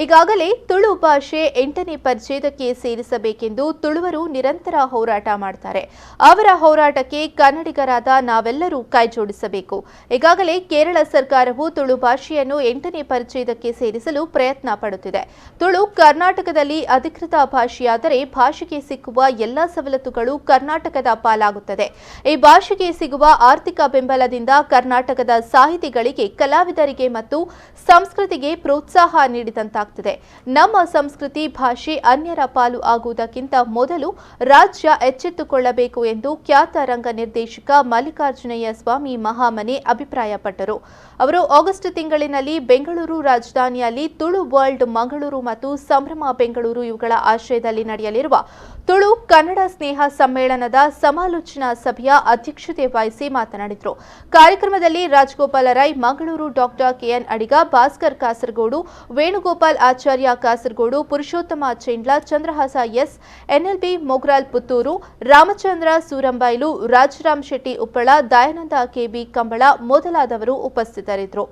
ಈಗಾಗಲೇ ತುಳು ಭಾಷೆ 8ನೇ ಪರಿಚ್ಛೇದಕ್ಕೆ ಸೇರಿಸಬೇಕೆಂದು ತುಳುವರು ನಿರಂತರ ಹೋರಾಟ ಮಾಡುತ್ತಾರೆ. ಅವರ ಹೋರಾಟಕ್ಕೆ ಕನ್ನಡಿಗರಾದ ನಾವೆಲ್ಲರೂ ಕೈಜೋಡಿಸಬೇಕು. ಈಗಾಗಲೇ ಕೇರಳ ಸರ್ಕಾರವು ತುಳು ಭಾಷೆಯನ್ನು 8ನೇ ಪರಿಚ್ಛೇದಕ್ಕೆ ಸೇರಿಸಲು ಪ್ರಯತ್ನ ಪಡುತ್ತಿದೆ. ತುಳು ಕರ್ನಾಟಕದಲ್ಲಿ ಅಧಿಕೃತ ಭಾಷೆಯಾದರೆ ಭಾಷೆಗೆ ಸಿಕ್ಕುವ ಎಲ್ಲ ಸವಲತ್ತುಗಳು ಕರ್ನಾಟಕದ ಪಾಲಾಗುತ್ತದೆ. ಈ ಭಾಷೆಗೆ ಸಿಗುವ ಆರ್ಥಿಕ ಬೆಂಬಲದಿಂದ ಕರ್ನಾಟಕದ ಸಾಹಿತಿಗಳಿಗೆ, ಕಲಾವಿದರಿಗೆ ಮತ್ತು ಸಂಸ್ಕೃತಿಗೆ ಪ್ರೋತ್ಸಾಹ ನೀಡಿದಂತಾಗುತ್ತದೆ. ನಮ್ಮ ಸಂಸ್ಕೃತಿ ಭಾಷೆ ಅನ್ಯರ ಪಾಲು ಆಗುವುದಕ್ಕಿಂತ ಮೊದಲು ರಾಜ್ಯ ಎಚ್ಚೆತ್ತುಕೊಳ್ಳಬೇಕು ಎಂದು ಖ್ಯಾತ ರಂಗ ನಿರ್ದೇಶಕ ಮಲ್ಲಿಕಾರ್ಜುನಯ್ಯಸ್ವಾಮಿ ಮಹಾಮನೆ ಅಭಿಪ್ರಾಯಪಟ್ಟರು. ಅವರು ಆಗಸ್ಟ್ ತಿಂಗಳಿನಲ್ಲಿ ಬೆಂಗಳೂರು ರಾಜಧಾನಿಯಲ್ಲಿ ತುಳು ವರ್ಲ್ಡ್ ಮಂಗಳೂರು ಮತ್ತು ಸಂಭ್ರಮ ಬೆಂಗಳೂರು ಇವುಗಳ ಆಶ್ರಯದಲ್ಲಿ ನಡೆಯಲಿರುವ ತುಳು ಕನ್ನಡ ಸ್ನೇಹ ಸಮ್ಮೇಳನದ ಸಮಾಲೋಚನಾ ಸಭೆಯ ಅಧ್ಯಕ್ಷತೆ ವಹಿಸಿ ಮಾತನಾಡಿದರು. ಕಾರ್ಯಕ್ರಮದಲ್ಲಿ ರಾಜಗೋಪಾಲ ರೈ ಮಂಗಳೂರು, ಡಾಕ್ಟರ್ ಕೆಎನ್ ಅಡಿಗ, ಭಾಸ್ಕರ್ ಕಾಸರಗೋಡು, ವೇಣುಗೋಪಾಲ್ ಆಚಾರ್ಯ ಕಾಸರಗೋಡು, ಪುರುಷೋತ್ತಮ ಚೆಂಡ್ಲ, ಚಂದ್ರಹಾಸ ಎಸ್, ಎನ್ಎಲ್ಬಿ ಮೊಗ್ರಾಲ್ ಪುತ್ತೂರು, ರಾಮಚಂದ್ರ ಸೂರಂಬೈಲು, ರಾಜರಾಮ್ ಶೆಟ್ಟಿ ಉಪ್ಪಳ, ದಯಾನಂದ ಕೆಬಿ ಕಂಬಳ ಮೊದಲಾದವರು ಉಪಸ್ಥಿತರಿದ್ದರು.